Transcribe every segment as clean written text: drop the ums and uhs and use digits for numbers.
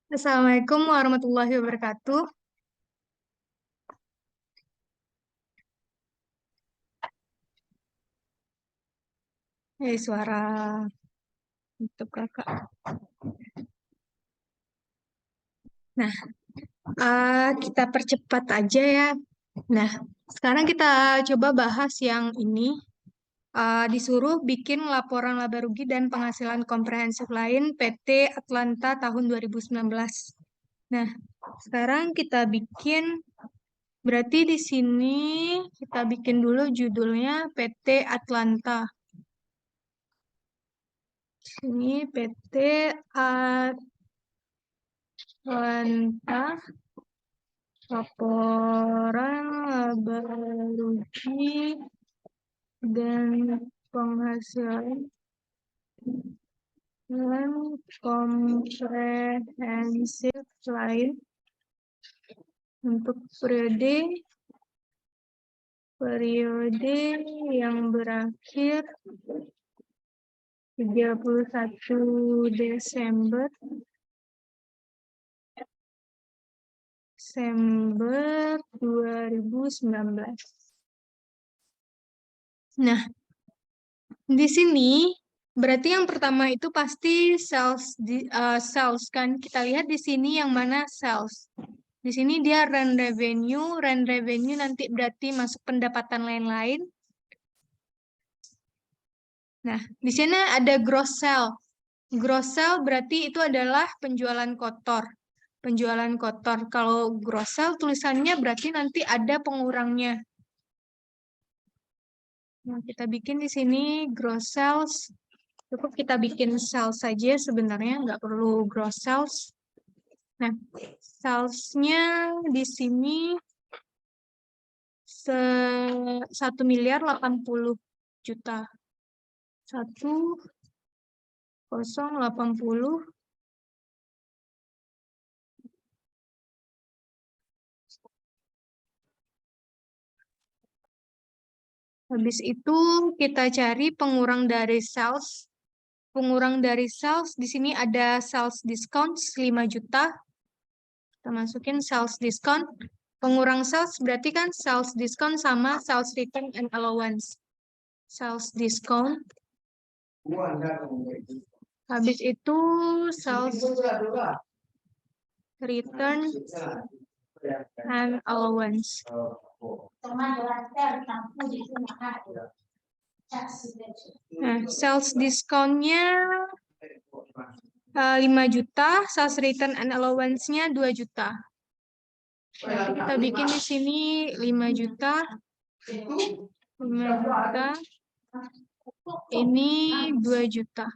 Assalamualaikum warahmatullahi wabarakatuh. Suara untuk kakak. Nah, kita percepat aja ya. Nah, sekarang kita coba bahas yang ini. Disuruh bikin laporan laba rugi dan penghasilan komprehensif lain PT Atlanta tahun 2019. Nah, sekarang kita bikin, berarti di sini kita bikin dulu judulnya PT Atlanta. Ini PT Atlanta laporan laba rugi dan penghasilan komprehensif lain untuk periode yang berakhir 31 Desember 2019. Nah, di sini berarti yang pertama itu pasti sales kan. Kita lihat di sini yang mana sales. Di sini dia rent revenue nanti berarti masuk pendapatan lain-lain. Nah, di sini ada gross sale. Gross sale berarti itu adalah penjualan kotor. Penjualan kotor. Kalau gross sale tulisannya berarti nanti ada pengurangnya. Nah, kita bikin di sini gross sales. Cukup kita bikin sales saja sebenarnya, nggak perlu gross sales. Nah, salesnya di sini 1.080.000.000. 1.080. Habis itu kita cari pengurang dari sales. Pengurang dari sales di sini ada sales discount 5 juta. Kita masukin sales discount. Pengurang sales berarti kan sales discount sama sales return and allowance. Sales discount. Habis itu sales return and allowance. Nah, sales discount-nya 5 juta, sales return and allowance-nya 2 juta. Nanti kita bikin di sini 5 juta. 5 juta. Ini 2 juta.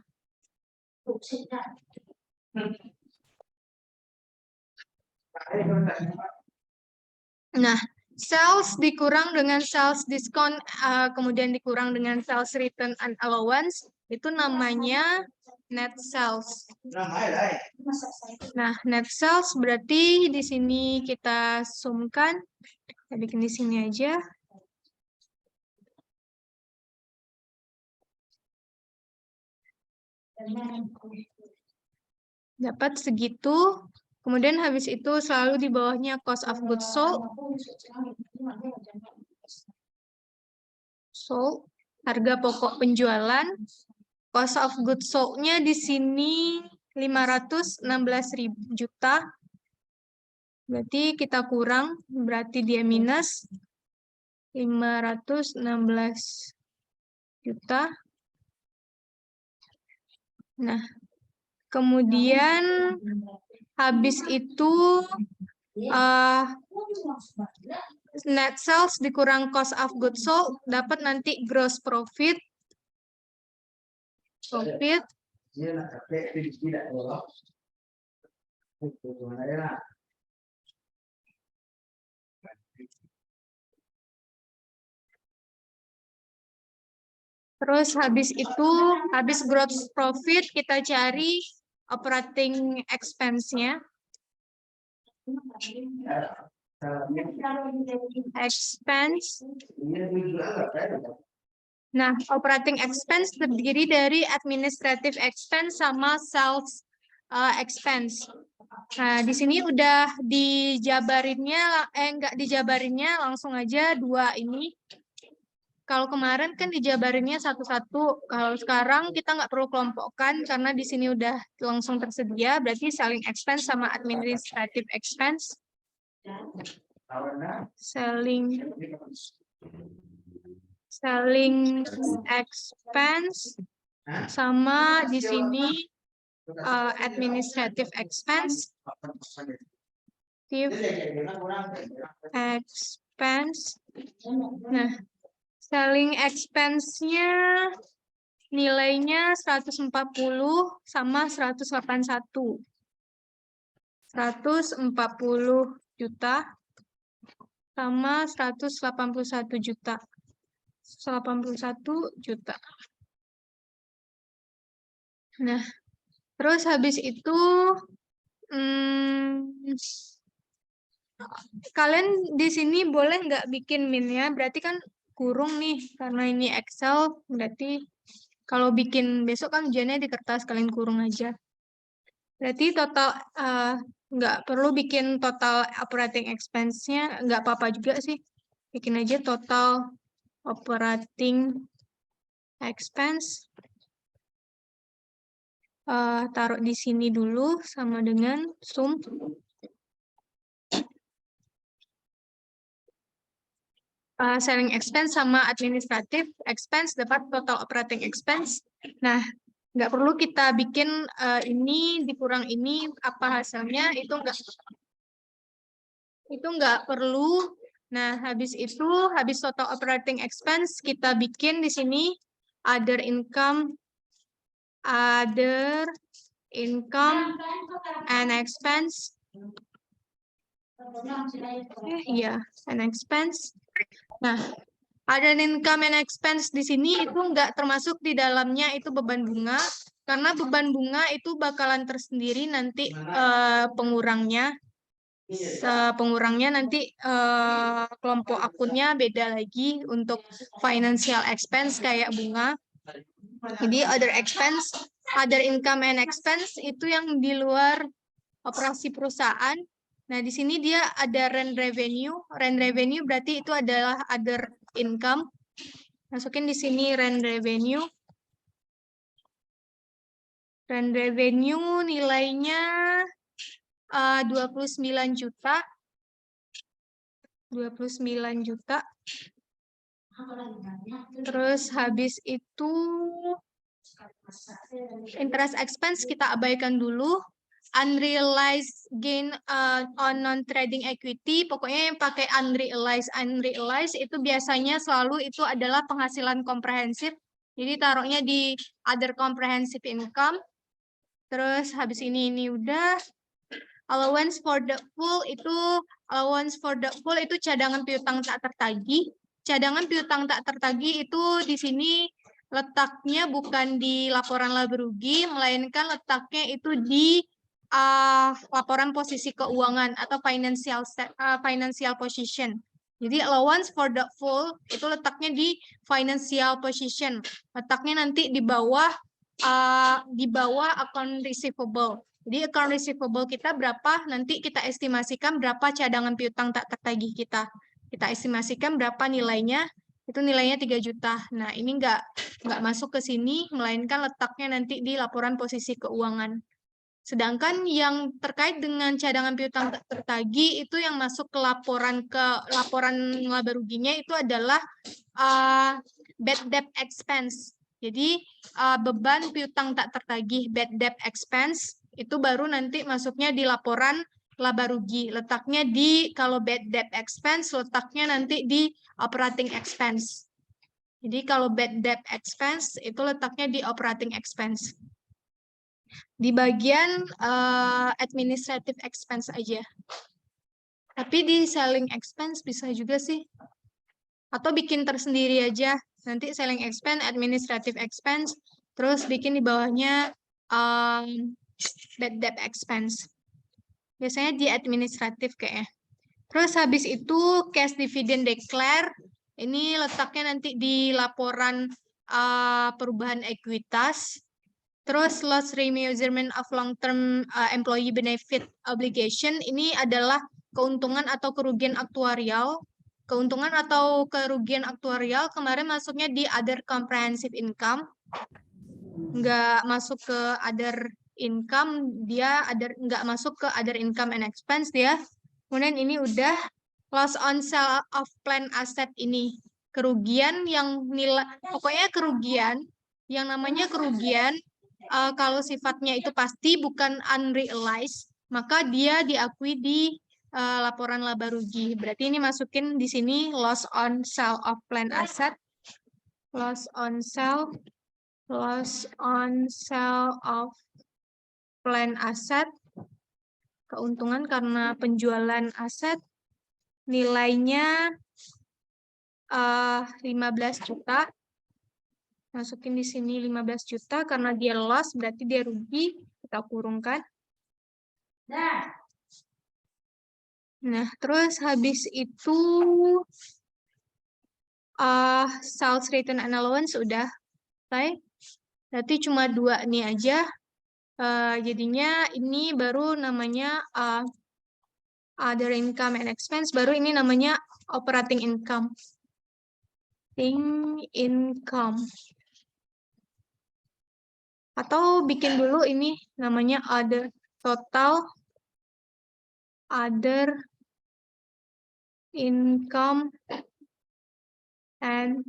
Nah, sales dikurang dengan sales discount, kemudian dikurang dengan sales return and allowance, itu namanya net sales. Nah, net sales berarti di sini kita zoomkan. Kita bikin di sini aja. Dapat segitu. Kemudian habis itu selalu di bawahnya cost of goods sold. Harga pokok penjualan. Cost of goods sold-nya di sini 516.000 juta. Berarti kita kurang, berarti dia minus 516 juta. Nah, kemudian habis itu net sales dikurang cost of goods sold, dapat nanti gross profit. Terus habis itu, habis gross profit, kita cari operating expense-nya. Expense. Nah, operating expense terdiri dari administrative expense sama sales expense. Nah, di sini udah dijabarinnya, enggak dijabarinnya, langsung aja dua ini. Kalau kemarin kan dijabarinnya satu-satu, kalau sekarang kita nggak perlu kelompokkan karena di sini udah langsung tersedia, berarti selling expense sama administrative expense. Selling expense sama di sini administrative expense. Nah, selling expense-nya nilainya 140 sama 181. 140 juta sama 181 juta. 181 juta. Nah, terus habis itu kalian di sini boleh nggak bikin min-nya? Berarti kan kurung nih, karena ini Excel, berarti kalau bikin besok kan ujiannya di kertas, kalian kurung aja. Berarti total, nggak perlu bikin total operating expense-nya, nggak apa-apa juga sih. Bikin aja total operating expense. Taruh di sini dulu sama dengan sum. Selling expense sama administrative expense dapat total operating expense. Nah, nggak perlu kita bikin ini dikurang ini apa hasilnya, itu nggak perlu. Nah, habis itu habis total operating expense kita bikin di sini other income and expense. Iya, and expense. Nah, ada income and expense di sini itu nggak termasuk di dalamnya itu beban bunga, karena beban bunga itu bakalan tersendiri nanti pengurangnya. Pengurangnya nanti kelompok akunnya beda lagi untuk financial expense kayak bunga. Jadi other expense, other income and expense itu yang di luar operasi perusahaan. Nah, di sini dia ada rent revenue. Rent revenue berarti itu adalah other income. Masukin di sini rent revenue. Rent revenue nilainya 29 juta. 29 juta. Terus habis itu interest expense kita abaikan dulu. Unrealized gain on non-trading equity, pokoknya yang pakai unrealized itu biasanya selalu itu adalah penghasilan komprehensif, jadi taruhnya di other comprehensive income. Terus habis ini udah. Allowance for the full itu cadangan piutang tak tertagih. Cadangan piutang tak tertagih itu di sini letaknya bukan di laporan laba rugi, melainkan letaknya itu di laporan posisi keuangan atau financial position. Jadi allowance for the full itu letaknya di financial position. Letaknya nanti di bawah account receivable. Jadi account receivable kita berapa, nanti kita estimasikan berapa cadangan piutang tak tertagih kita. Kita estimasikan berapa nilainya, itu nilainya 3 juta. Nah, ini nggak masuk ke sini, melainkan letaknya nanti di laporan posisi keuangan. Sedangkan yang terkait dengan cadangan piutang tak tertagih itu yang masuk ke laporan laba ruginya itu adalah bad debt expense. Jadi beban piutang tak tertagih bad debt expense itu baru nanti masuknya di laporan laba rugi. Letaknya kalau bad debt expense letaknya nanti di operating expense. Jadi kalau bad debt expense itu letaknya di operating expense. Di bagian administrative expense aja. Tapi di selling expense bisa juga sih. Atau bikin tersendiri aja. Nanti selling expense, administrative expense, terus bikin di bawahnya bad debt expense. Biasanya di administratif kayaknya. Terus habis itu cash dividend declare. Ini letaknya nanti di laporan perubahan ekuitas. Terus loss remeasurement of long-term employee benefit obligation ini adalah keuntungan atau kerugian aktuarial. Keuntungan atau kerugian aktuarial kemarin masuknya di other comprehensive income, nggak masuk ke other income, dia nggak masuk ke other income and expense dia. Kemudian ini udah loss on sale of plan asset ini kerugian yang nilai, pokoknya kerugian yang namanya kerugian kalau sifatnya itu pasti bukan unrealized, maka dia diakui di laporan laba rugi. Berarti ini masukin di sini loss on sale of plan asset, loss on sale of plan asset, keuntungan karena penjualan aset, nilainya 15 juta. Masukin di sini 15 juta karena dia loss, berarti dia rugi. Kita kurungkan. Nah, terus habis itu sales return and allowance udah selesai. Berarti cuma 2 nih aja. Jadinya ini baru namanya other income and expense, baru ini namanya operating income. Income. Atau bikin dulu ini namanya other total other income and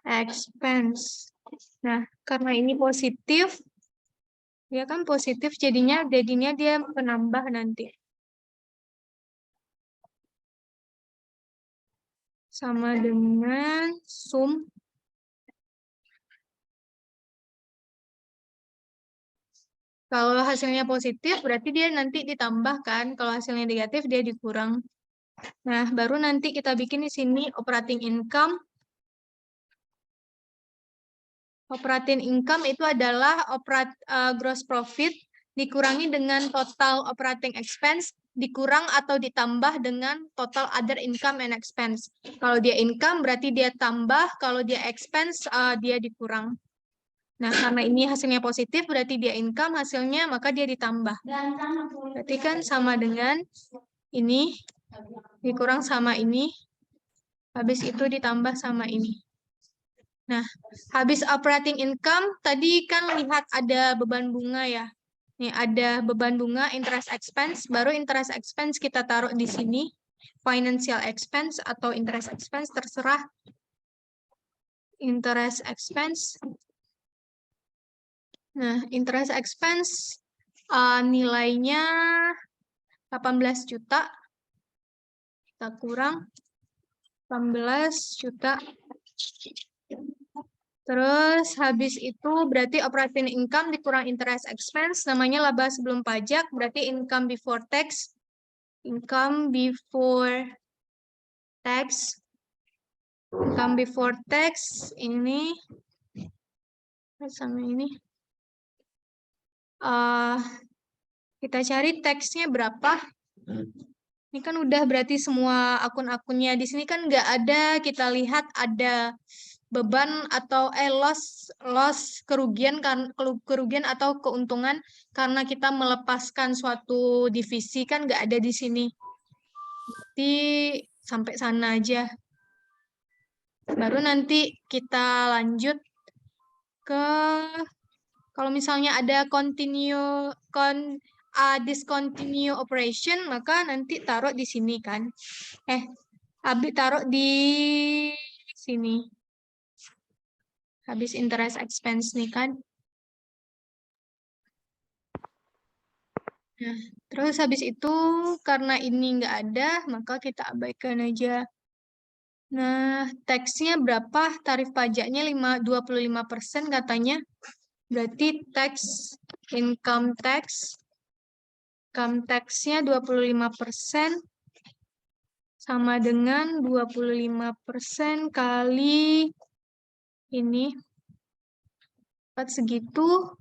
expense. Nah, karena ini positif, dia kan positif, jadinya dia penambah nanti. Sama dengan sum. Kalau hasilnya positif, berarti dia nanti ditambahkan. Kalau hasilnya negatif, dia dikurang. Nah, baru nanti kita bikin di sini operating income. Operating income itu adalah gross profit dikurangi dengan total operating expense, dikurang atau ditambah dengan total other income and expense. Kalau dia income berarti dia tambah, kalau dia expense dia dikurang. Nah, karena ini hasilnya positif berarti dia income, hasilnya maka dia ditambah. Berarti kan sama dengan ini dikurang sama ini, habis itu ditambah sama ini. Nah, habis operating income, tadi kan lihat ada beban bunga ya. Nih, ada beban bunga, interest expense, baru interest expense kita taruh di sini. Financial expense atau interest expense, terserah. Interest expense. Nah, interest expense nilainya 18 juta. Kita kurang 18 juta. Terus habis itu berarti operating income dikurang interest expense, namanya laba sebelum pajak, berarti income before tax. Income before tax. Income before tax ini sama ini. Kita cari taxnya berapa. Ini kan udah berarti semua akun-akunnya. Di sini kan nggak ada, kita lihat ada beban atau loss kerugian atau keuntungan karena kita melepaskan suatu divisi kan nggak ada di sini. Jadi sampai sana aja. Baru nanti kita lanjut ke kalau misalnya ada discontinue operation, maka nanti taruh di sini kan. Habis taruh di sini. Habis interest expense nih kan. Nah, terus habis itu karena ini nggak ada, maka kita abaikan aja. Nah, taxnya berapa? Tarif pajaknya 25% katanya. Berarti income tax-nya 25% sama dengan 25% kali ini. Dapat segitu.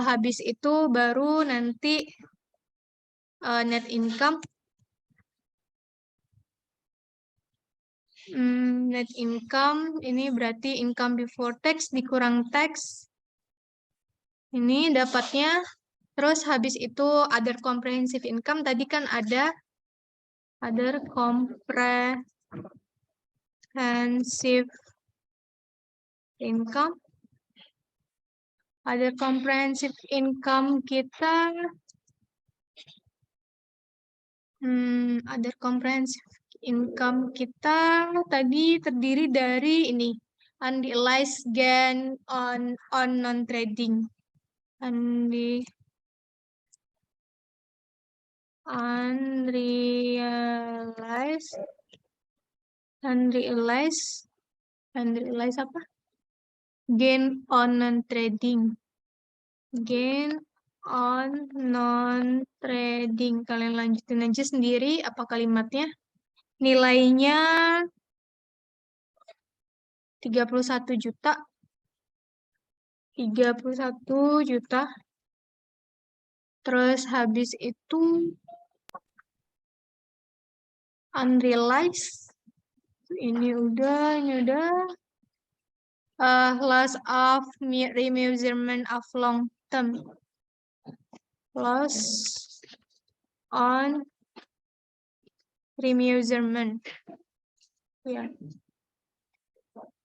Habis itu baru nanti net income. Net income ini berarti income before tax dikurang tax. Ini dapatnya. Terus habis itu other comprehensive income tadi kan ada other comprehensive income. Other comprehensive income kita other comprehensive income kita tadi terdiri dari ini unrealized gain on non trading. Unrealized apa? Gain on non trading. Gain on non trading. Kalian lanjutin aja sendiri apa kalimatnya. Nilainya 31 juta. 31 juta. Terus habis itu unrealized. Ini udah. Loss of remeasurement of long term. Loss on remeasurement. Ya.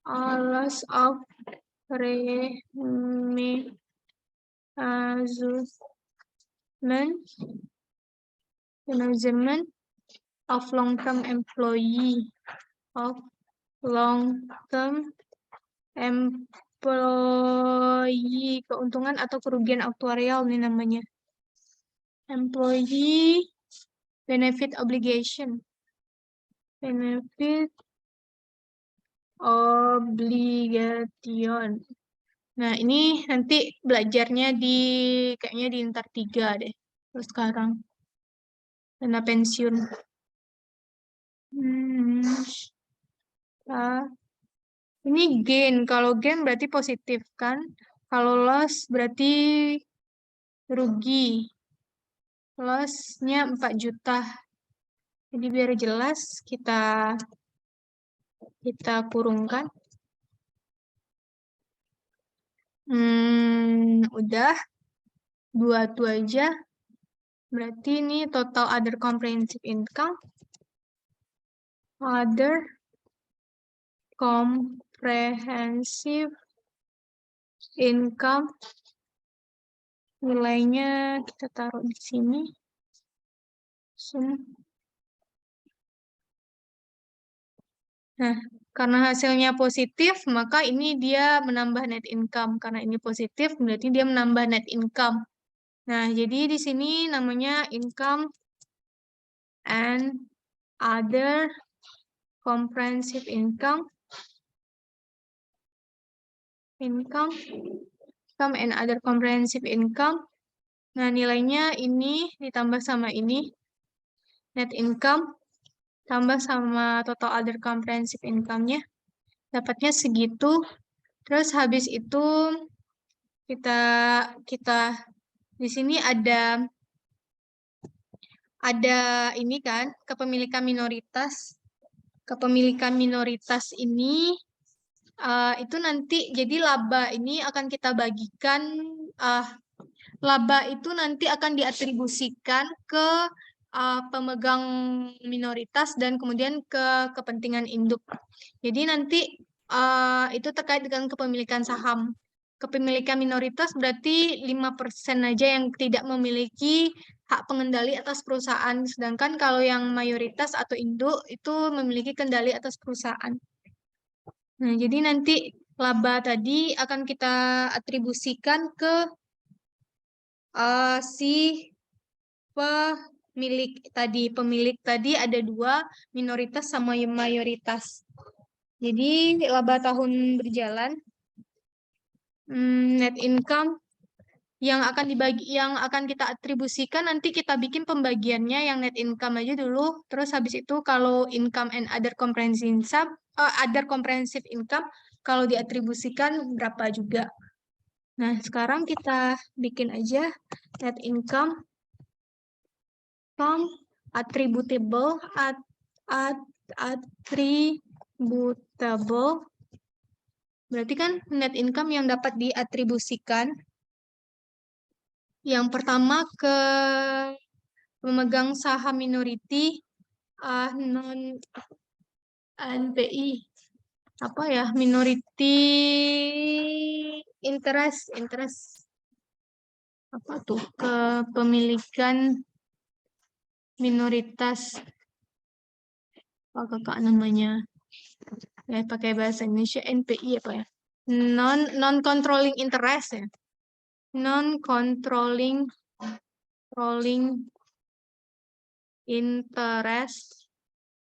Loss of remeasurement of long-term employee. Keuntungan atau kerugian aktuarial ini namanya. Employee benefit obligation. Benefit obligation. Nah, ini nanti belajarnya kayaknya di Intar 3 deh. Terus sekarang. Dana pensiun. Ini gain. Kalau gain berarti positif kan? Kalau loss berarti rugi. Loss-nya 4 juta. Jadi biar jelas kita kurungkan. Udah. 2 itu aja. Berarti ini total other comprehensive income. Other comprehensive income. Nilainya kita taruh di sini. Nah, karena hasilnya positif, maka ini dia menambah net income. Karena ini positif, berarti dia menambah net income. Nah, jadi di sini namanya income and other comprehensive income. Income and other comprehensive income. Nah, nilainya ini ditambah sama ini. Net income tambah sama total other comprehensive income-nya. Dapatnya segitu. Terus habis itu kita di sini ada ini kan, kepemilikan minoritas. Kepemilikan minoritas ini itu nanti jadi laba ini akan kita bagikan, laba itu nanti akan diatribusikan ke pemegang minoritas dan kemudian ke kepentingan induk. Jadi nanti itu terkait dengan kepemilikan saham. Kepemilikan minoritas berarti 5% aja yang tidak memiliki hak pengendali atas perusahaan. Sedangkan kalau yang mayoritas atau induk itu memiliki kendali atas perusahaan. Nah, jadi nanti laba tadi akan kita atribusikan ke si pemilik tadi. Pemilik tadi ada 2, minoritas sama mayoritas. Jadi laba tahun berjalan, net income yang akan kita atribusikan, nanti kita bikin pembagiannya yang net income aja dulu. Terus habis itu kalau income and other comprehensive income kalau diatribusikan berapa juga. Nah, sekarang kita bikin aja net income attributable attributable. Berarti kan net income yang dapat diatribusikan. Yang pertama ke pemegang saham minority non NPI apa ya, minority interest apa tuh, kepemilikan minoritas, apa kakak namanya ya, pakai bahasa Indonesia NPI apa ya, non controlling interest ya, non controlling interest.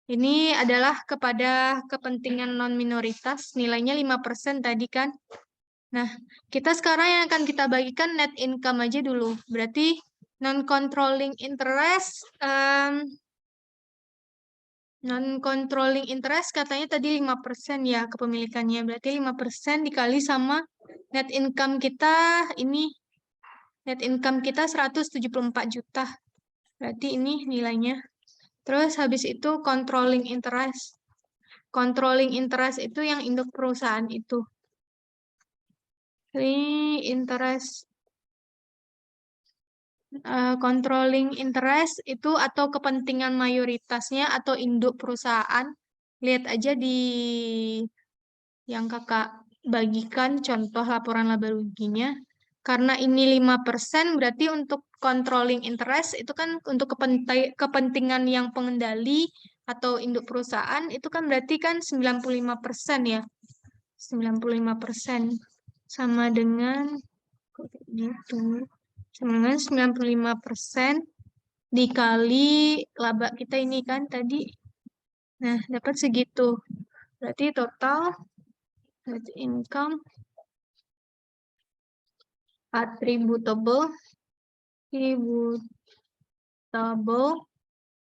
Ini adalah kepada kepentingan non-minoritas, nilainya 5% tadi kan. Nah, kita sekarang yang akan kita bagikan net income aja dulu. Berarti non-controlling interest, non-controlling interest katanya tadi 5% ya kepemilikannya. Berarti 5% dikali sama net income kita, ini net income kita 174 juta. Berarti ini nilainya. Terus habis itu controlling interest. Controlling interest itu yang induk perusahaan itu. Ini interest. Controlling interest itu atau kepentingan mayoritasnya atau induk perusahaan. Lihat aja di yang kakak bagikan contoh laporan laba ruginya. Karena ini 5%, berarti untuk controlling interest itu kan untuk kepentingan yang pengendali atau induk perusahaan itu kan berarti kan 95% ya. 95% sama dengan gitu. Sama dengan 95% dikali laba kita ini kan tadi. Nah, dapat segitu. Berarti total net income attributable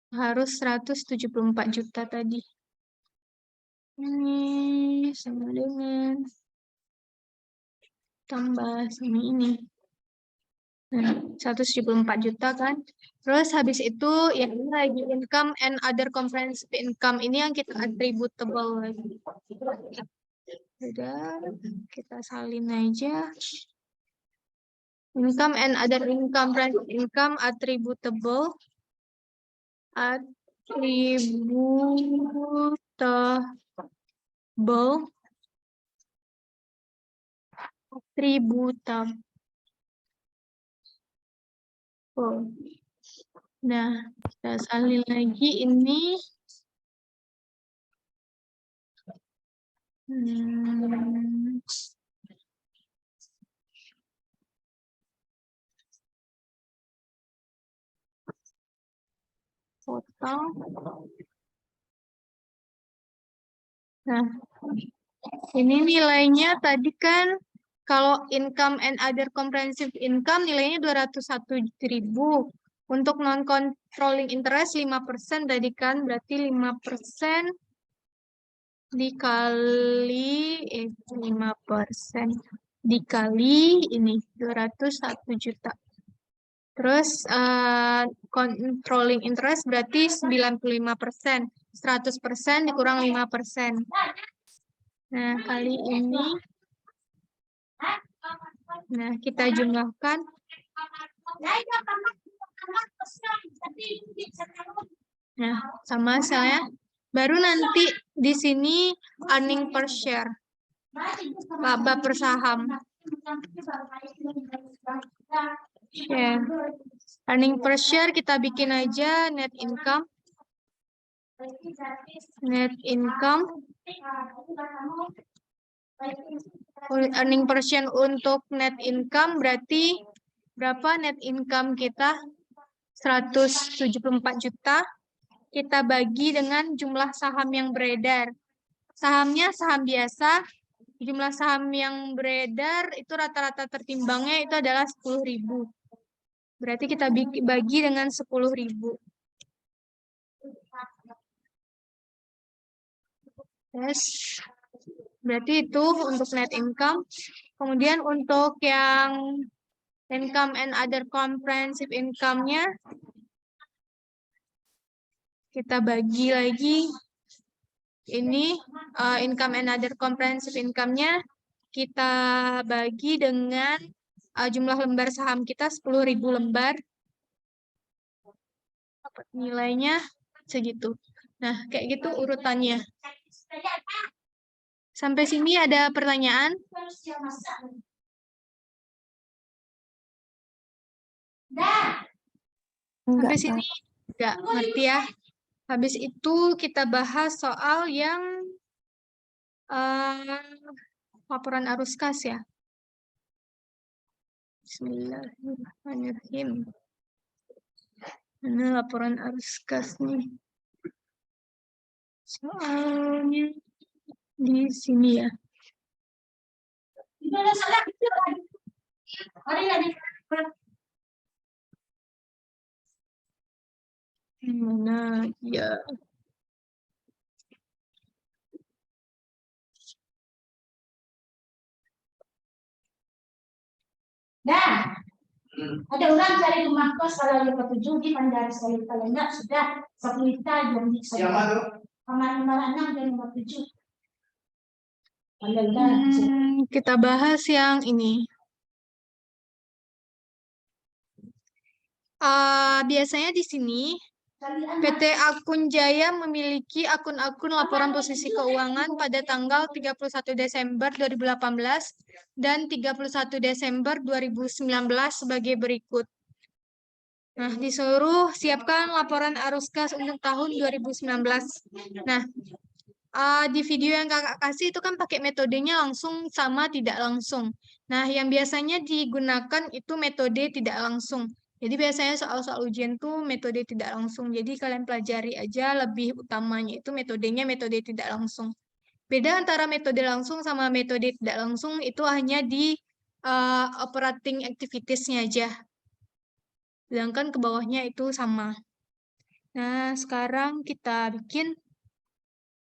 harus 174 juta tadi. Ini sama dengan tambah sama ini. Nah, 174 juta kan. Terus habis itu yang ini lagi income and other comprehensive income. Ini yang kita attributable lagi. Udah, kita salin aja. Income and other income, income attributable Nah, kita salin lagi ini. Total. Nah, ini nilainya tadi kan kalau income and other comprehensive income nilainya 201.000. Untuk non-controlling interest 5% tadi kan, berarti 5% dikali 5% dikali ini 201 juta. Terus controlling interest berarti 95%. 100% dikurang 5%. Nah, kali ini. Nah, kita jumlahkan. Nah, sama saya. Baru nanti di sini earning per share. Laba per saham. Share. Earning per share kita bikin aja net income. Net income. Earning per share untuk net income berarti berapa net income kita? 174 juta. Kita bagi dengan jumlah saham yang beredar. Sahamnya saham biasa. Jumlah saham yang beredar itu rata-rata tertimbangnya itu adalah 10.000. Berarti kita bagi dengan 10.000. Yes. Berarti itu untuk net income. Kemudian untuk yang income and other comprehensive income-nya kita bagi lagi. Ini income and other comprehensive income-nya kita bagi dengan jumlah lembar saham kita 10.000 lembar. Dapat nilainya segitu. Nah, kayak gitu urutannya. Sampai sini ada pertanyaan? Sampai sini nggak ngerti ya. Habis itu kita bahas soal yang laporan arus kas ya. Bismillahirrahmanirrahim. Mana laporan arus kas nih? Soalnya di sini ya. Mana ya? Dan ada orang cari rumah kos kalau lupa 7 di Mandar saya kalau enggak sudah 1 juta jam di sana. Kamar nomor 6 dan nomor 7. Kita bahas yang ini. Biasanya di sini PT Akun Jaya memiliki akun-akun laporan posisi keuangan pada tanggal 31 Desember 2018 dan 31 Desember 2019 sebagai berikut. Nah, disuruh siapkan laporan arus kas untuk tahun 2019. Nah, di video yang kakak kasih itu kan pakai metodenya langsung sama tidak langsung. Nah, yang biasanya digunakan itu metode tidak langsung. Jadi biasanya soal-soal ujian tuh metode tidak langsung. Jadi kalian pelajari aja, lebih utamanya itu metodenya metode tidak langsung. Beda antara metode langsung sama metode tidak langsung itu hanya di operating activities-nya aja. Sedangkan ke bawahnya itu sama. Nah, sekarang kita bikin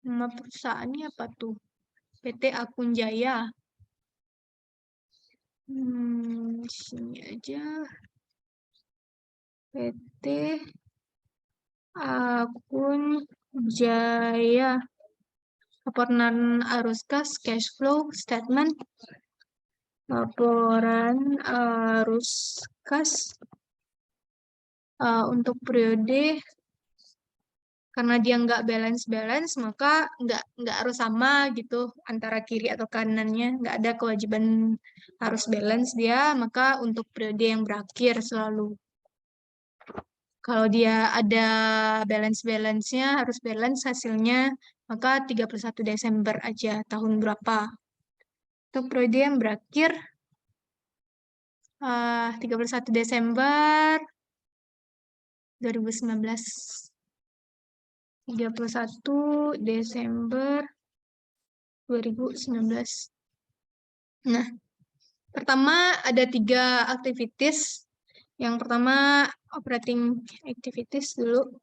nama perusahaannya apa tuh? PT Akun Jaya. Sini aja. PT Akun Jaya. Laporan arus kas, cash flow, statement. Laporan arus kas untuk periode, karena dia nggak balance, maka nggak harus sama gitu antara kiri atau kanannya. Nggak ada kewajiban harus balance dia, maka untuk periode yang berakhir selalu. Kalau dia ada balance-nya, harus balance hasilnya, maka 31 Desember aja, tahun berapa. Untuk periode yang berakhir, 31 Desember 2019. 31 Desember 2019. Nah, pertama ada 3 activities. Yang pertama operating activities dulu.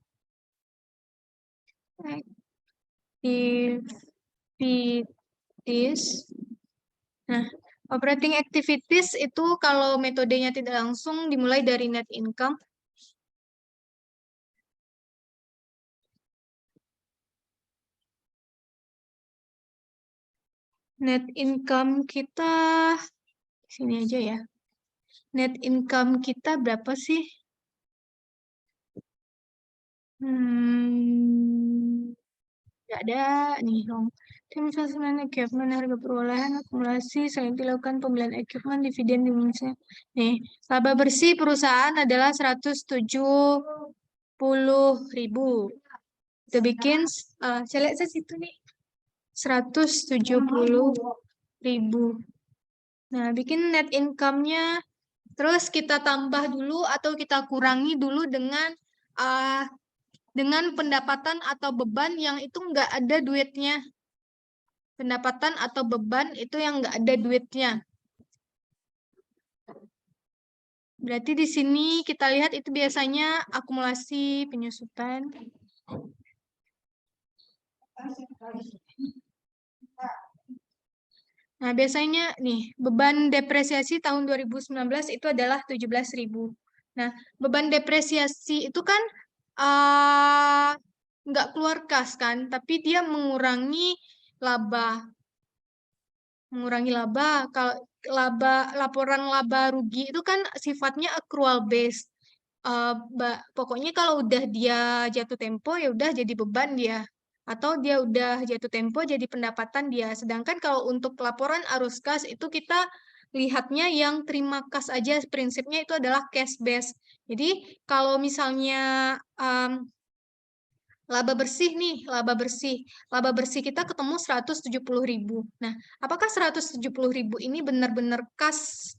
Activities. Nah, operating activities itu kalau metodenya tidak langsung dimulai dari net income. Net income kita sini aja ya. Net income kita berapa sih? Nggak ada nih dong. Tim susunan equipment harga perolehan akumulasi selain dilakukan pembelian equipment dividen di Indonesia. Nih, laba bersih perusahaan adalah 170.000. Kita bikin saya lihat saya situ nih. 170.000. Nah, bikin net income-nya. Terus kita tambah dulu atau kita kurangi dulu dengan pendapatan atau beban yang itu nggak ada duitnya. Pendapatan atau beban itu yang nggak ada duitnya. Berarti di sini kita lihat itu biasanya akumulasi penyusutan. Nah, biasanya nih, beban depresiasi tahun 2019 itu adalah 17.000. Nah, beban depresiasi itu kan nggak keluar kas kan, tapi dia mengurangi laba. Mengurangi laba. Kalau laporan laba rugi itu kan sifatnya accrual based. Pokoknya kalau udah dia jatuh tempo ya udah jadi beban dia, atau dia udah jatuh tempo jadi pendapatan dia. Sedangkan kalau untuk laporan arus kas itu kita lihatnya yang terima kas aja, prinsipnya itu adalah cash based. Jadi kalau misalnya laba bersih nih, laba bersih. Laba bersih kita ketemu 170.000. Nah, apakah 170.000 ini benar-benar kas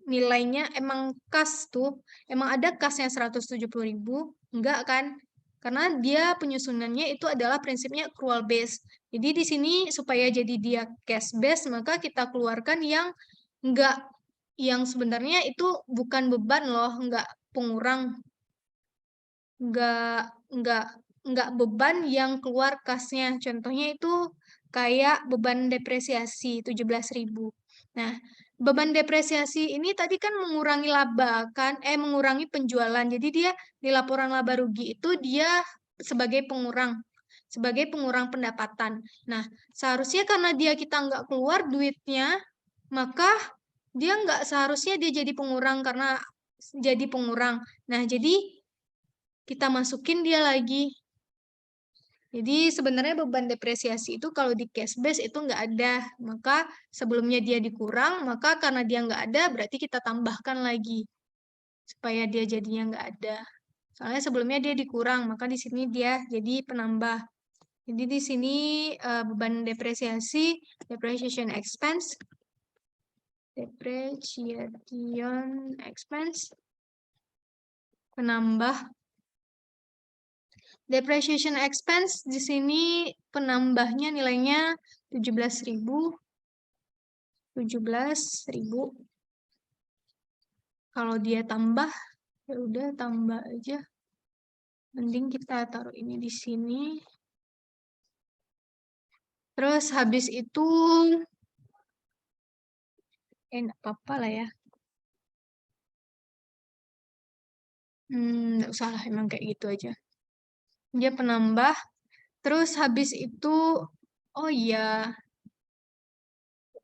nilainya emang kas tuh? Emang ada kasnya 170.000? Enggak kan? Karena dia penyusunannya itu adalah prinsipnya accrual base. Jadi di sini supaya jadi dia cash base, maka kita keluarkan yang enggak, yang sebenarnya itu bukan beban loh, enggak pengurang, nggak nggak nggak beban yang keluar kasnya. Contohnya itu kayak beban depresiasi 17.000. Nah, beban depresiasi ini tadi kan mengurangi laba kan, mengurangi penjualan. Jadi dia di laporan laba rugi itu dia sebagai pengurang, sebagai pengurang pendapatan. Nah, seharusnya karena dia kita nggak keluar duitnya, maka dia nggak seharusnya dia jadi pengurang karena jadi pengurang. Nah, jadi kita masukin dia lagi. Jadi sebenarnya beban depresiasi itu kalau di cash base itu nggak ada. Maka sebelumnya dia dikurang, maka karena dia nggak ada, berarti kita tambahkan lagi. Supaya dia jadinya nggak ada. Soalnya sebelumnya dia dikurang, maka di sini dia jadi penambah. Jadi di sini beban depresiasi, depreciation expense, penambah. Depreciation expense di sini penambahnya nilainya 17.000. 17.000. Kalau dia tambah, ya udah tambah aja. Mending kita taruh ini di sini. Terus habis itu, nggak apa-apa lah ya. Nggak usah lah, emang kayak gitu aja. Dia penambah. Terus habis itu, oh iya,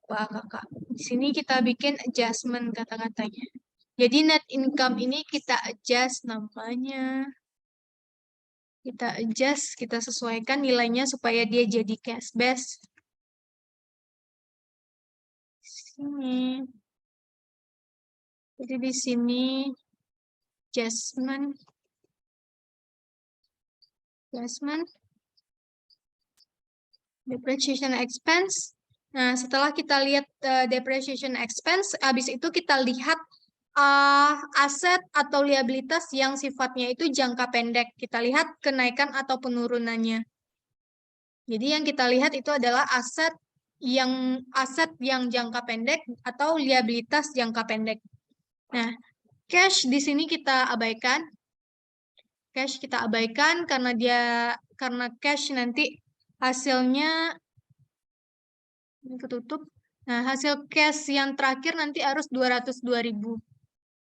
wah kakak. Di sini kita bikin adjustment kata-katanya. Jadi net income ini kita adjust namanya. Kita adjust, kita sesuaikan nilainya supaya dia jadi cash base. Sini. Jadi di sini adjustment, depreciation expense. Nah, setelah kita lihat depreciation expense, habis itu kita lihat aset atau liabilitas yang sifatnya itu jangka pendek. Kita lihat kenaikan atau penurunannya. Jadi yang kita lihat itu adalah aset yang jangka pendek atau liabilitas jangka pendek. Nah, cash di sini kita abaikan. Cash kita abaikan karena cash nanti hasilnya ini ketutup. Nah, hasil cash yang terakhir nanti harus 202.000.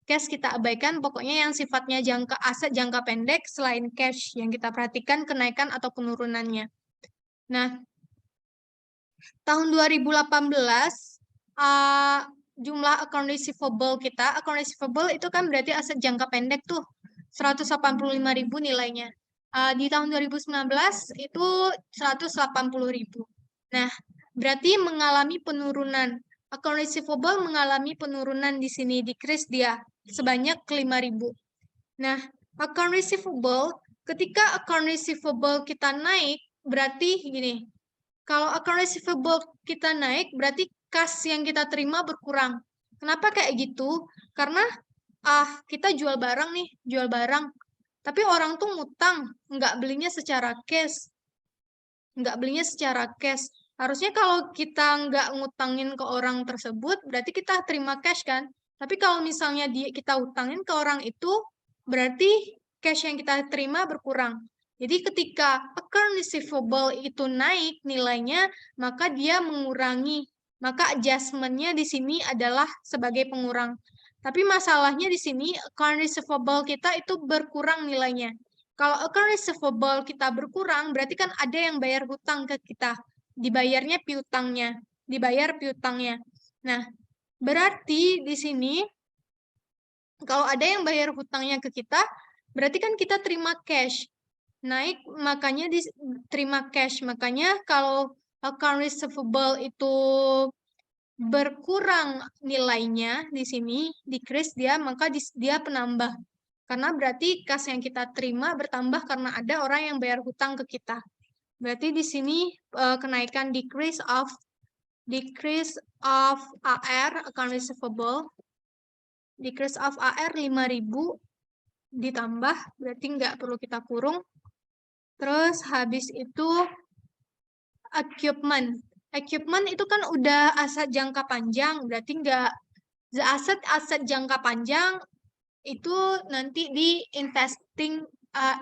Cash kita abaikan, pokoknya yang sifatnya aset jangka pendek selain cash yang kita perhatikan kenaikan atau penurunannya. Nah, tahun 2018 jumlah account receivable itu kan berarti aset jangka pendek tuh 185.000 nilainya. Di tahun 2019 itu 180.000. Nah, berarti mengalami penurunan. Account receivable mengalami penurunan di sini, decrease dia sebanyak 5.000. Nah, ketika account receivable kita naik, berarti gini, kalau account receivable kita naik, berarti kas yang kita terima berkurang. Kenapa kayak gitu? Karena kita jual barang nih, tapi orang tuh ngutang, nggak belinya secara cash. Harusnya kalau kita nggak ngutangin ke orang tersebut, berarti kita terima cash kan? Tapi kalau misalnya kita utangin ke orang itu, berarti cash yang kita terima berkurang. Jadi ketika account receivable itu naik nilainya, maka dia mengurangi. Maka adjustment-nya di sini adalah sebagai pengurang. Tapi masalahnya di sini account receivable kita itu berkurang nilainya. Kalau account receivable kita berkurang, berarti kan ada yang bayar hutang ke kita. Dibayar piutangnya. Nah, Berarti di sini kalau ada yang bayar hutangnya ke kita, berarti kan kita terima cash. Naik, makanya terima cash. Makanya kalau account receivable itu berkurang nilainya di sini, decrease dia, maka dia penambah. Karena berarti kas yang kita terima bertambah karena ada orang yang bayar hutang ke kita. Berarti di sini kenaikan decrease of AR, account receivable, decrease of AR 5.000 ditambah, berarti nggak perlu kita kurung. Terus habis itu equipment. Equipment itu kan udah aset jangka panjang, berarti nggak aset jangka panjang itu nanti di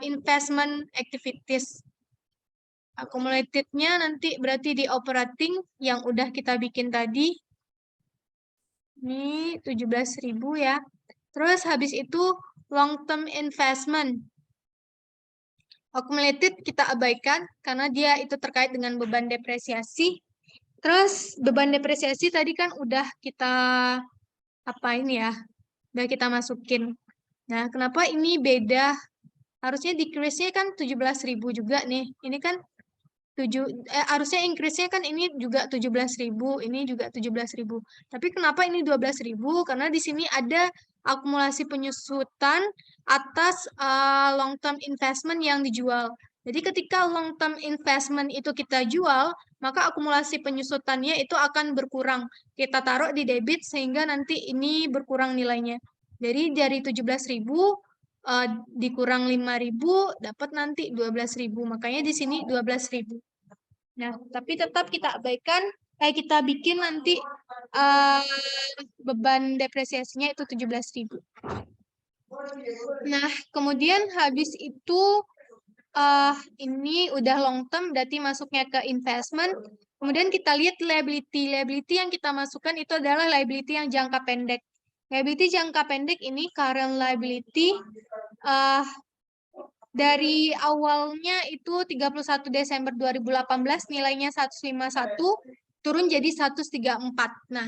investment activities. Accumulated-nya nanti berarti di operating yang udah kita bikin tadi. Ini 17.000 ya. Terus habis itu long term investment. Accumulated kita abaikan karena dia itu terkait dengan beban depresiasi. Terus beban depresiasi tadi kan udah kita apain ya? Udah kita masukin. Nah, kenapa ini beda? Harusnya decrease-nya kan 17.000 juga nih. Ini kan harusnya increase-nya kan ini juga 17.000, ini juga 17.000. Tapi kenapa ini 12.000? Karena di sini ada akumulasi penyusutan atas long term investment yang dijual. Jadi ketika long term investment itu kita jual, maka akumulasi penyusutannya itu akan berkurang. Kita taruh di debit sehingga nanti ini berkurang nilainya. Jadi dari 17.000 dikurang 5.000 dapat nanti 12.000. Makanya di sini 12.000. Nah, tapi tetap kita abaikan, kita bikin nanti beban depresiasinya itu 17.000. Nah, kemudian habis itu ini udah long term, berarti masuknya ke investment. Kemudian kita lihat liability. Liability yang kita masukkan itu adalah liability yang jangka pendek. Liability jangka pendek ini current liability dari awalnya itu 31 Desember 2018 nilainya 151 turun jadi 134. Nah,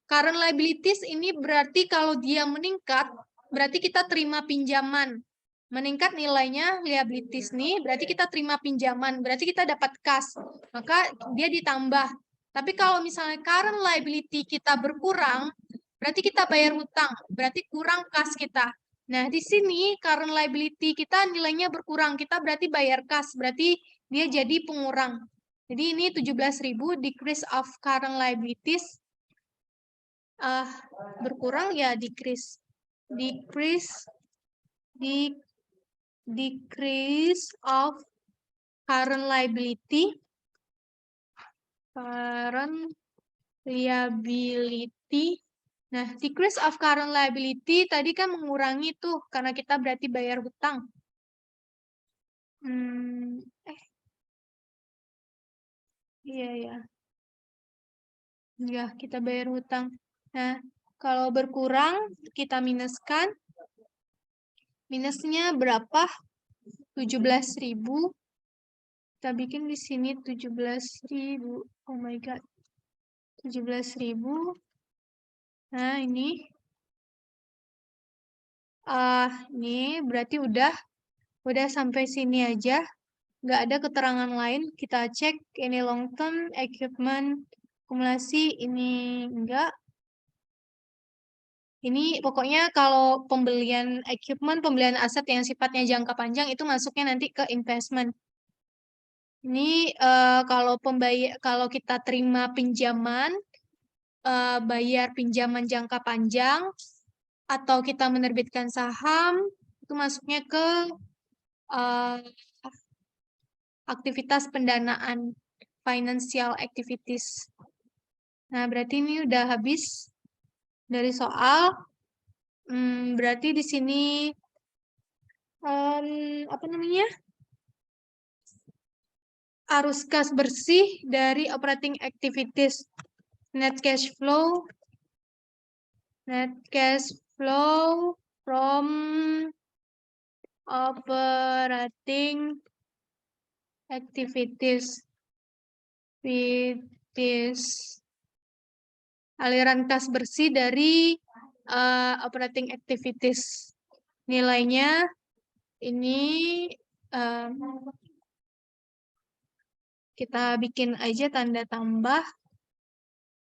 current liabilities ini berarti kalau dia meningkat, berarti kita terima pinjaman. Meningkat nilainya liabilities nih, berarti kita terima pinjaman, berarti kita dapat kas. Maka dia ditambah. Tapi kalau misalnya current liability kita berkurang, berarti kita bayar hutang, berarti kurang kas kita. Nah, di sini current liability kita nilainya berkurang, kita berarti bayar kas, berarti dia jadi pengurang. Jadi ini 17.000 decrease of current liabilities berkurang ya decrease of current liability Nah, decrease of current liability tadi kan mengurangi tuh karena kita berarti bayar hutang. Iya ya. Ya, kita bayar hutang. Nah, kalau berkurang kita minuskan. Minusnya berapa? 17.000. Kita bikin di sini 17.000. Oh my god. 17.000. Nah, ini ini berarti udah sampai sini aja. Nggak ada keterangan lain. Kita cek ini long term, equipment, akumulasi, ini enggak. Ini pokoknya kalau pembelian equipment, pembelian aset yang sifatnya jangka panjang itu masuknya nanti ke investment. Ini kalau kita terima pinjaman, bayar pinjaman jangka panjang, atau kita menerbitkan saham, itu masuknya ke aktivitas pendanaan, financial activities. Nah, berarti ini udah habis dari soal. Berarti di sini apa namanya? Arus kas bersih dari operating activities. Net cash flow from operating activities with this aliran kas bersih dari operating activities. Nilainya ini kita bikin aja tanda tambah.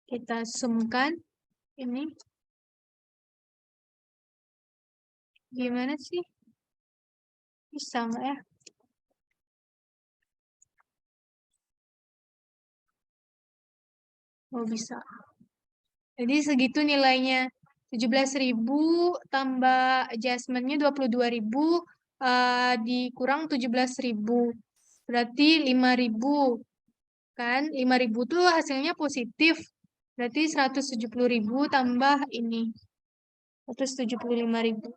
Kita zoomkan ini. Gimana sih? Bisa nggak ya? Oh, bisa. Jadi segitu nilainya. 17.000 tambah adjustment-nya 22.000 dikurang 17.000. Berarti 5.000. Kan? 5.000 tuh hasilnya positif. Berarti 170.000 tambah ini. 175.000.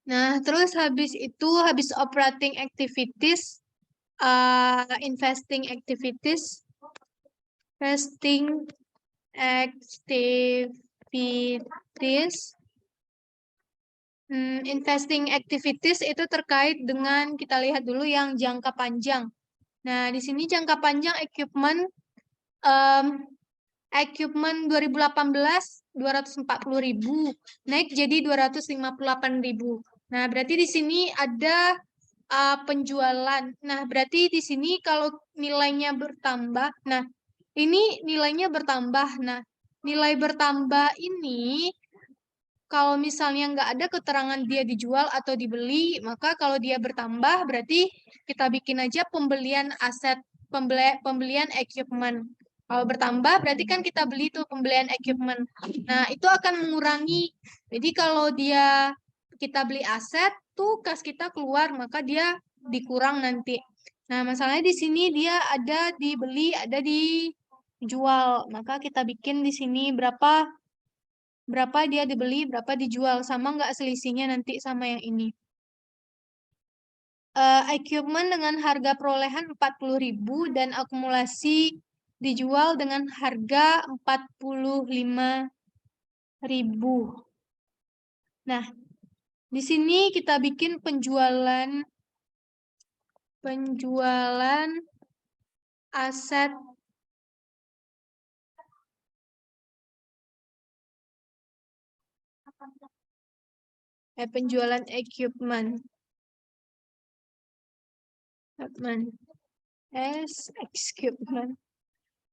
Nah, terus habis itu, habis operating activities, investing activities, investing activities itu terkait dengan, kita lihat dulu yang jangka panjang. Nah, di sini jangka panjang equipment 2018 240.000 naik jadi 258.000. Nah, berarti di sini ada penjualan. Nah, berarti di sini kalau nilainya bertambah, nah ini nilainya bertambah. Nah, nilai bertambah ini kalau misalnya nggak ada keterangan dia dijual atau dibeli, maka kalau dia bertambah berarti kita bikin aja pembelian aset, pembelian equipment. Kalau bertambah berarti kan kita beli tuh pembelian equipment. Nah, itu akan mengurangi. Jadi kalau kita beli aset tuh kas kita keluar, maka dia dikurang nanti. Nah, masalahnya di sini dia ada dibeli, ada dijual. Maka kita bikin di sini berapa dia dibeli, berapa dijual. Sama nggak selisihnya nanti sama yang ini. Equipment dengan harga perolehan 40.000 dan akumulasi dijual dengan harga 45.000. Nah, di sini kita bikin penjualan aset penjualan equipment.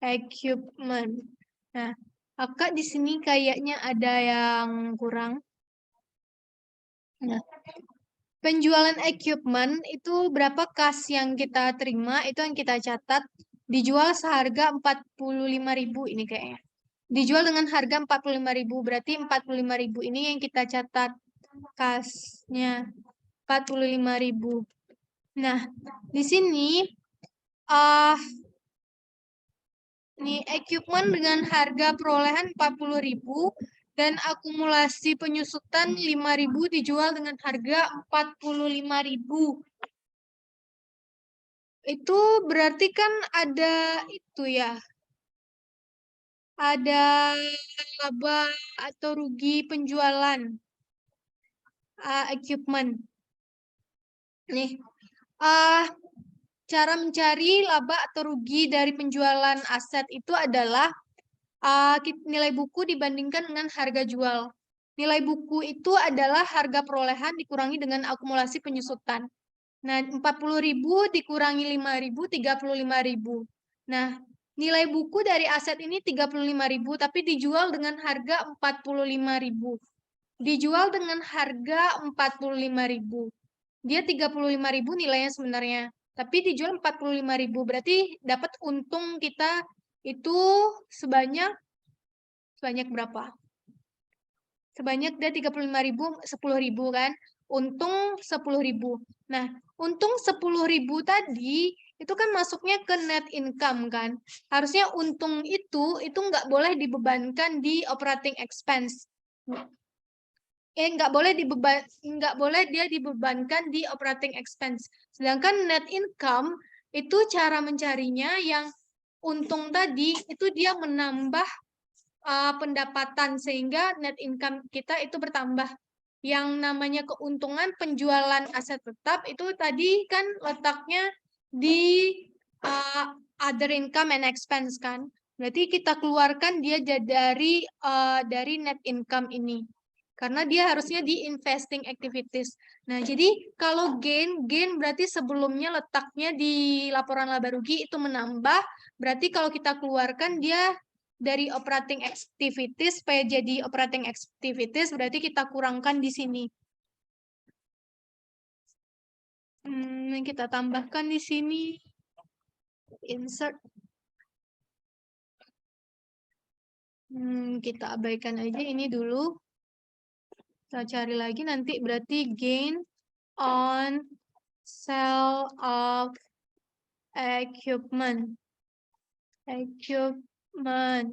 Equipment. Nah, Kakak di sini kayaknya ada yang kurang. Nah, penjualan equipment itu berapa kas yang kita terima, itu yang kita catat, dijual seharga 45.000 ini kayaknya. Dijual dengan harga 45.000, berarti 45.000 ini yang kita catat kasnya 45.000. Nah, di sini ini equipment dengan harga perolehan 40.000 dan akumulasi penyusutan 5.000 dijual dengan harga 45.000. Itu berarti kan ada itu ya. Ada laba atau rugi penjualan equipment. Nih, cara mencari laba atau rugi dari penjualan aset itu adalah nilai buku dibandingkan dengan harga jual. Nilai buku itu adalah harga perolehan dikurangi dengan akumulasi penyusutan. Nah, 40.000 dikurangi 5.000, 35.000. Nah, nilai buku dari aset ini 35.000, tapi dijual dengan harga 45.000. Dijual dengan harga 45.000. Dia 35.000 nilainya sebenarnya, tapi dijual 45.000. Berarti dapat untung kita itu sebanyak berapa? Sebanyak dia 35.000, 10.000 kan? Untung 10.000. Nah, untung 10.000 tadi itu kan masuknya ke net income kan? Harusnya untung itu nggak boleh dibebankan di operating expense. Nggak boleh dia dibebankan di operating expense. Sedangkan net income itu cara mencarinya yang untung tadi itu dia menambah pendapatan sehingga net income kita itu bertambah. Yang namanya keuntungan penjualan aset tetap itu tadi kan letaknya di other income and expense kan. Berarti kita keluarkan dia dari net income ini. Karena dia harusnya di investing activities. Nah, jadi kalau gain berarti sebelumnya letaknya di laporan laba rugi itu menambah. Berarti kalau kita keluarkan dia dari operating activities supaya jadi operating activities, berarti kita kurangkan di sini. Kita tambahkan di sini. Insert. Kita abaikan aja ini dulu. Kita cari lagi nanti berarti gain on sale of equipment. Nah,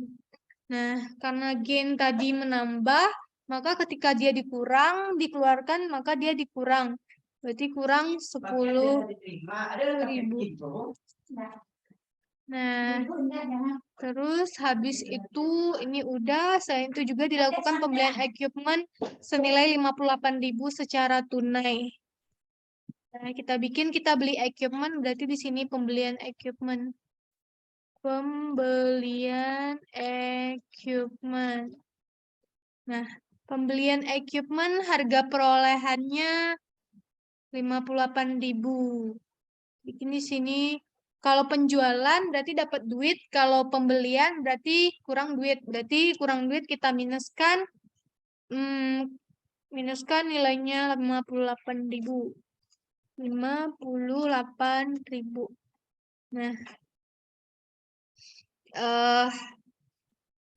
karena gain tadi menambah, maka ketika dia dikeluarkan, maka dia dikurang. Berarti kurang 10.000. Nah, terus habis itu ini udah, selain itu juga dilakukan pembelian equipment senilai 58.000 secara tunai. Nah, kita beli equipment, berarti di sini pembelian equipment. Pembelian equipment. Nah, pembelian equipment harga perolehannya 58.000. Bikin di sini. Kalau penjualan berarti dapat duit, kalau pembelian berarti kurang duit. Berarti kurang duit kita minuskan nilainya 58.000. 58.000. Nah,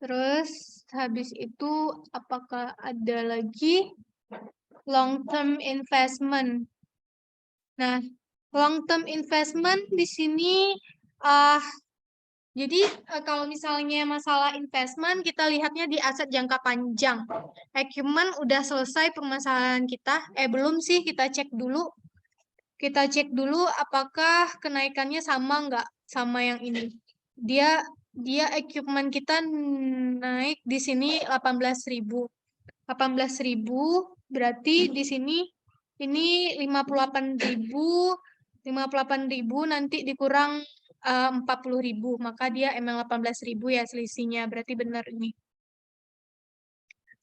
terus habis itu apakah ada lagi long term investment? Nah, long term investment di sini jadi kalau misalnya masalah investment kita lihatnya di aset jangka panjang. Equipment udah selesai permasalahan kita. Belum sih, kita cek dulu. Kita cek dulu apakah kenaikannya sama nggak sama yang ini. Dia equipment kita naik di sini 18.000. 18.000 berarti di sini ini 58.000. 58.000 nanti dikurang 40.000, maka dia emang 18.000 ya selisihnya. Berarti benar ini.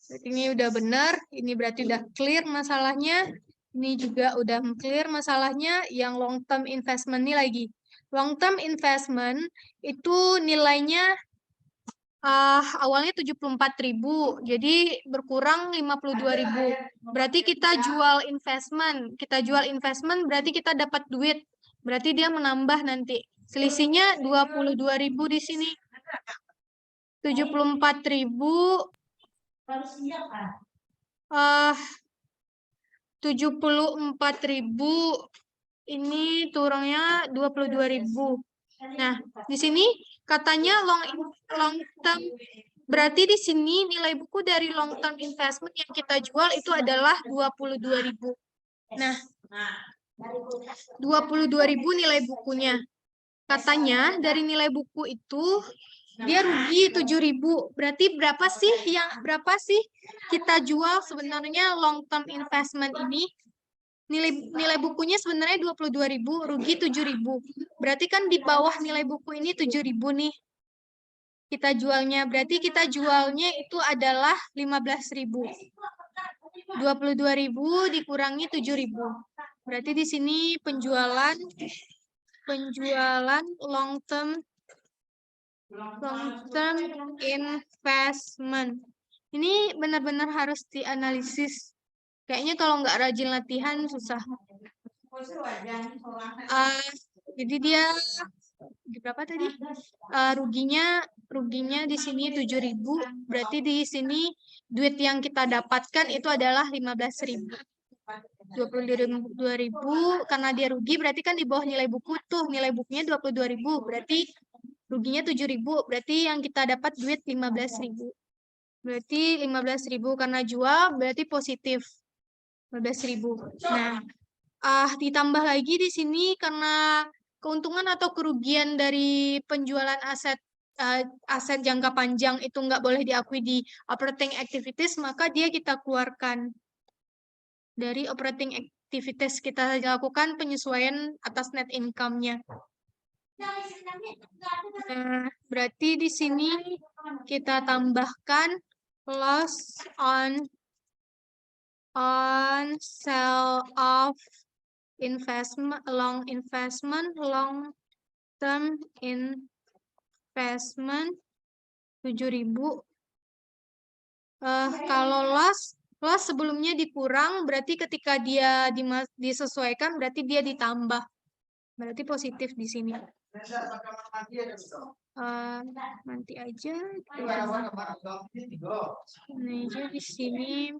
Berarti ini udah benar, ini berarti udah clear masalahnya. Ini juga udah clear masalahnya. Yang long term investment ini lagi. Long term investment itu nilainya awalnya 74.000, jadi berkurang 52.000. Berarti kita jual investment berarti kita dapat duit. Berarti dia menambah nanti. Selisihnya 22.000 di sini. 74.000 74.000 ini turunnya 22.000. Nah, di sini katanya long term, berarti di sini nilai buku dari long term investment yang kita jual itu adalah 22.000. Nah, 22.000 nilai bukunya. Katanya dari nilai buku itu dia rugi 7.000. Berarti berapa sih kita jual sebenarnya long term investment ini? Nilai bukunya sebenarnya 22.000, rugi 7.000. Berarti kan di bawah nilai buku ini 7.000 nih. Kita jualnya, berarti kita jualnya itu adalah 15.000. 22.000 dikurangi 7.000. Berarti di sini penjualan long term investment. Ini benar-benar harus dianalisis. Kayaknya kalau nggak rajin latihan susah. Jadi dia berapa tadi? Ruginya di sini 7.000. Berarti di sini duit yang kita dapatkan itu adalah 15.000. 22.000 karena dia rugi berarti kan di bawah nilai buku tuh. Nilai bukunya 22.000. Berarti ruginya 7.000. Berarti yang kita dapat duit 15.000. Berarti 15.000 karena jual berarti positif 15.000. Nah, ditambah lagi di sini karena keuntungan atau kerugian dari penjualan aset jangka panjang itu nggak boleh diakui di operating activities, maka dia kita keluarkan dari operating activities. Kita lakukan penyesuaian atas net income-nya. Nah, berarti di sini kita tambahkan loss on sale of investment, long term investment 7.000. Kalau loss sebelumnya dikurang, berarti ketika dia disesuaikan, berarti dia ditambah. Berarti positif di sini. Nanti aja. Ini aja di sini.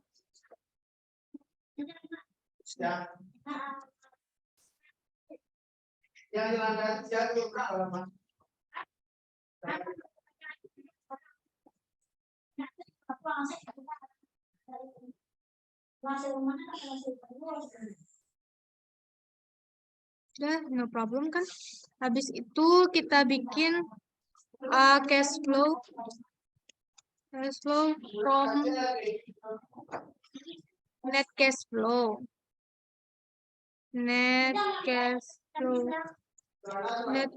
Udah, no problem kan? Habis itu kita bikin cash flow from net cash flow. Net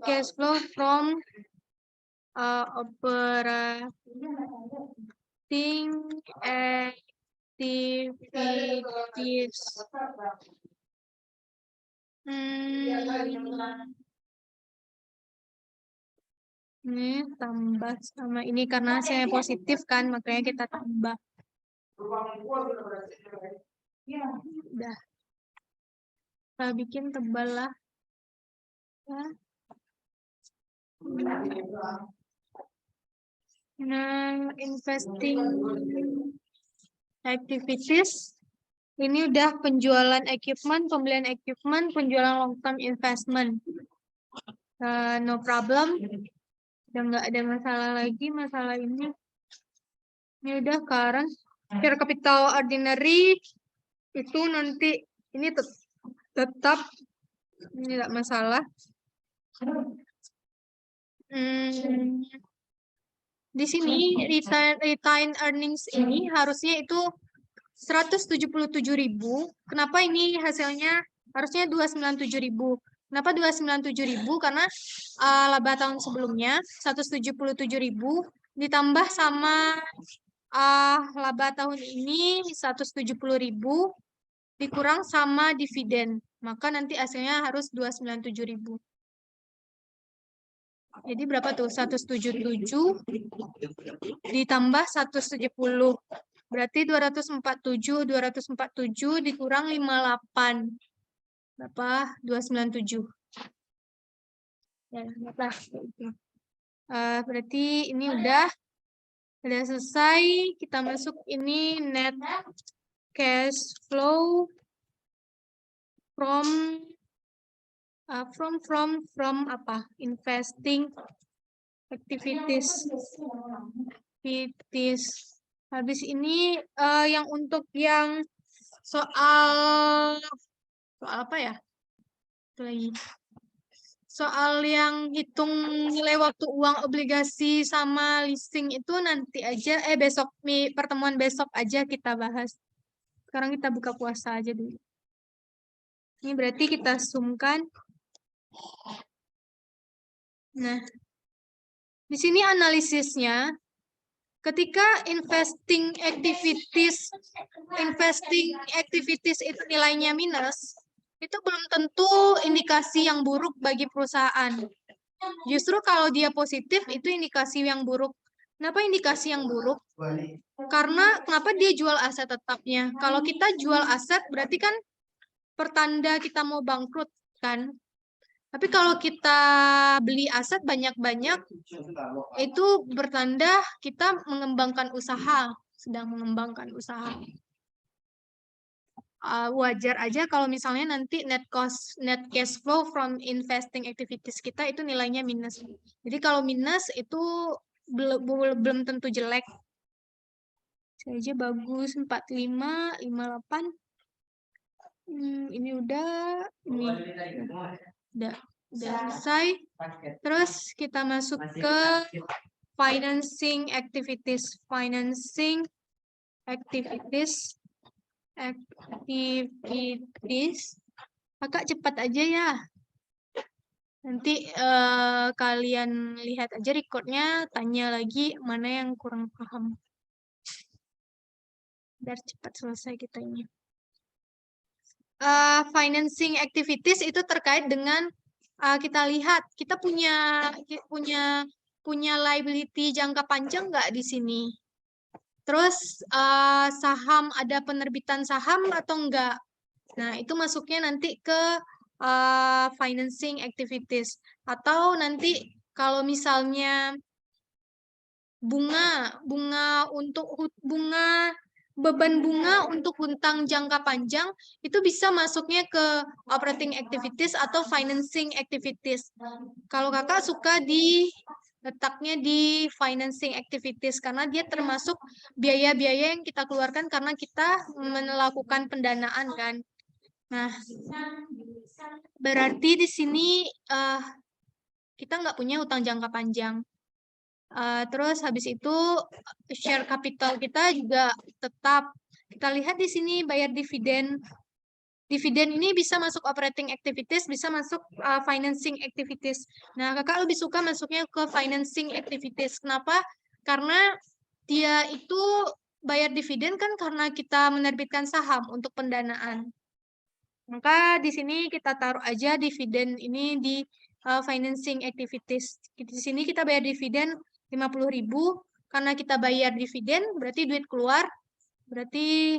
cash flow from operating activities. Ini tambah sama ini karena hasilnya positif kan, makanya kita tambah. Udah. Kita bikin tebal lah. Nah, investing activities. Ini udah penjualan equipment, pembelian equipment, penjualan long term investment. No problem. Udah nggak ada masalah lagi masalah ini. Ini udah current. Share capital ordinary itu nanti ini tetap ini nggak masalah. Di sini retain earnings ini harusnya itu 177.000. Kenapa ini hasilnya harusnya 297.000? Kenapa 297.000? Karena laba tahun sebelumnya 177.000 ditambah sama laba tahun ini 170.000 dikurang sama dividen. Maka nanti hasilnya harus 297.000. Jadi berapa tuh? 177 ditambah 170. Berarti 247 dikurang 58. Berapa? 297. Ya, berarti ini udah selesai. Kita masuk ini net cash flow from apa? Investing activities. Habis ini yang untuk yang soal apa ya? Itu lagi. Soal yang hitung nilai waktu uang obligasi sama leasing itu nanti aja besok pertemuan besok aja kita bahas. Sekarang kita buka puasa aja dulu. Ini berarti kita zoom-kan. Nah, di sini analisisnya ketika investing activities itu nilainya minus, itu belum tentu indikasi yang buruk bagi perusahaan. Justru kalau dia positif itu indikasi yang buruk. Kenapa indikasi yang buruk? Karena kenapa dia jual aset tetapnya? Kalau kita jual aset berarti kan pertanda kita mau bangkrut kan? Tapi kalau kita beli aset banyak-banyak, itu bertanda kita mengembangkan usaha, sedang mengembangkan usaha. Wajar aja kalau misalnya nanti net cash flow from investing activities kita itu nilainya minus. Jadi kalau minus itu belum tentu jelek. Saya aja bagus 45, 58. Ini udah selesai. Terus kita masuk ke financing activities. Kakak cepat aja ya. Nanti kalian lihat aja recordnya, tanya lagi mana yang kurang paham. Biar cepat selesai kita ini. Financing activities itu terkait dengan kita lihat kita punya liability jangka panjang nggak di sini. Terus saham, ada penerbitan saham atau enggak. Nah, itu masuknya nanti ke financing activities. Atau nanti kalau misalnya beban bunga untuk hutang jangka panjang itu bisa masuknya ke operating activities atau financing activities. Kalau kakak suka letaknya di financing activities karena dia termasuk biaya-biaya yang kita keluarkan karena kita melakukan pendanaan kan. Nah, berarti di sini kita nggak punya hutang jangka panjang. Terus habis itu share capital kita juga tetap. Kita lihat di sini bayar dividen. Dividen ini bisa masuk operating activities, bisa masuk financing activities. Nah, kakak lebih suka masuknya ke financing activities. Kenapa? Karena dia itu bayar dividen kan karena kita menerbitkan saham untuk pendanaan. Maka di sini kita taruh aja dividen ini di financing activities. Di sini kita bayar dividen 50.000. Karena kita bayar dividen, berarti duit keluar. Berarti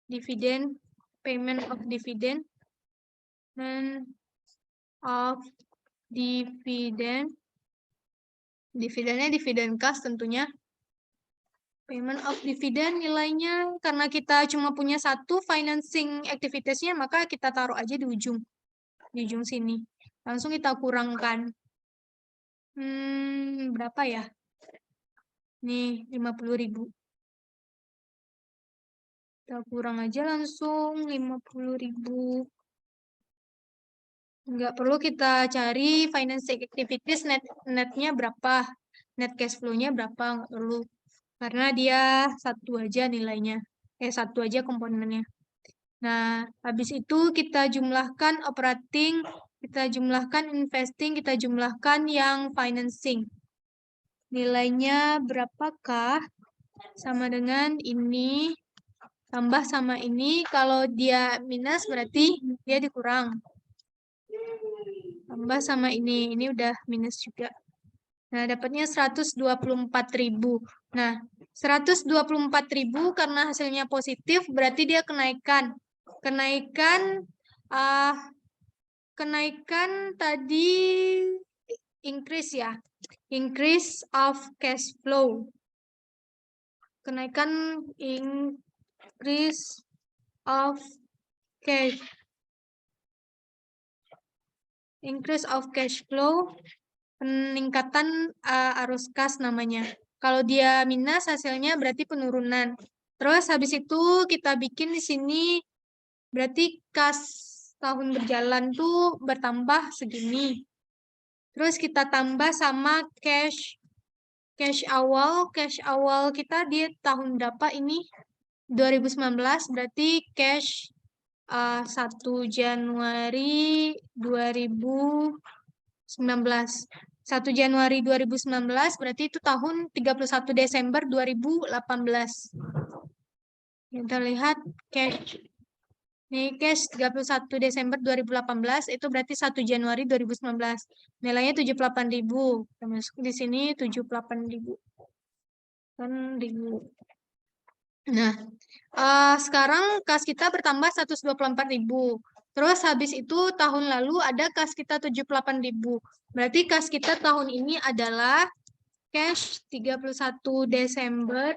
dividen, payment of dividend, of dividend. Dividennya dividen cash tentunya. Payment of dividend nilainya, karena kita cuma punya satu financing activities-nya, maka kita taruh aja di ujung sini. Langsung kita kurangkan. Berapa ya? Nih, 50.000. Kita kurang aja langsung 50.000. Nggak perlu kita cari financing activities netnya berapa, net cash flow-nya berapa, nggak perlu. Karena dia satu aja nilainya, satu aja komponennya. Nah, habis itu kita jumlahkan operating, kita jumlahkan investing, kita jumlahkan yang financing. Nilainya berapakah? Sama dengan ini, tambah sama ini. Kalau dia minus berarti dia dikurang. Tambah sama ini udah minus juga. Nah, dapatnya 124.000. Nah, 124.000 karena hasilnya positif, berarti dia kenaikan. Kenaikan tadi increase ya. Increase of cash flow. Kenaikan increase of cash. Increase of cash flow. Peningkatan arus kas namanya. Kalau dia minus hasilnya berarti penurunan. Terus habis itu kita bikin di sini berarti kas tahun berjalan tuh bertambah segini. Terus kita tambah sama cash awal. Cash awal kita di tahun berapa ini? 2019 berarti cash 1 Januari 2019. 1 Januari 2019 berarti itu tahun 31 Desember 2018. Kita lihat cash. Ini cash 31 Desember 2018 itu berarti 1 Januari 2019. Nilainya 78.000. Kita masuk di sini 78.000. Nah, sekarang kas kita bertambah 124.000. Terus habis itu tahun lalu ada kas kita 78.000. Berarti kas kita tahun ini adalah cash 31 Desember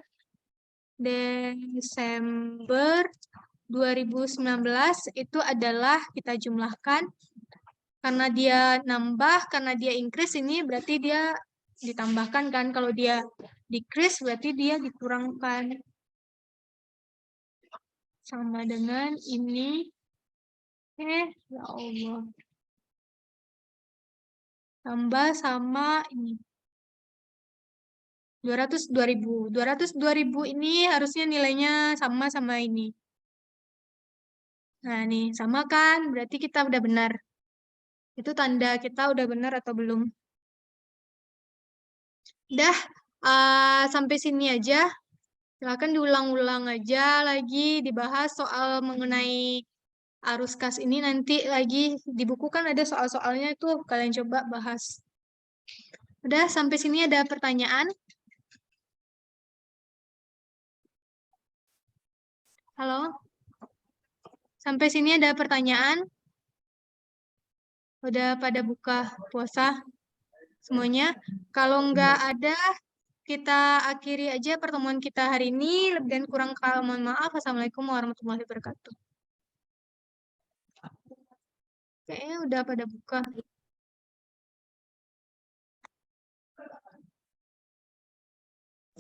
2019 itu adalah kita jumlahkan karena dia nambah, karena dia increase ini berarti dia ditambahkan kan, kalau dia decrease berarti dia dikurangkan. Sama dengan ini. Ya Allah. Tambah sama ini. 202.000. 202.000 ini harusnya nilainya sama ini. Nah, nih, sama kan? Berarti kita udah benar. Itu tanda kita udah benar atau belum. Udah, sampai sini aja. Silakan diulang-ulang aja lagi dibahas soal mengenai arus kas ini nanti lagi di buku kan ada soal-soalnya itu kalian coba bahas. Udah, sampai sini ada pertanyaan? Halo? Sampai sini ada pertanyaan? Udah pada buka puasa semuanya? Kalau nggak ada, kita akhiri aja pertemuan kita hari ini. Lebih dan kurang mohon maaf. Assalamualaikum warahmatullahi wabarakatuh. Kayaknya udah pada buka.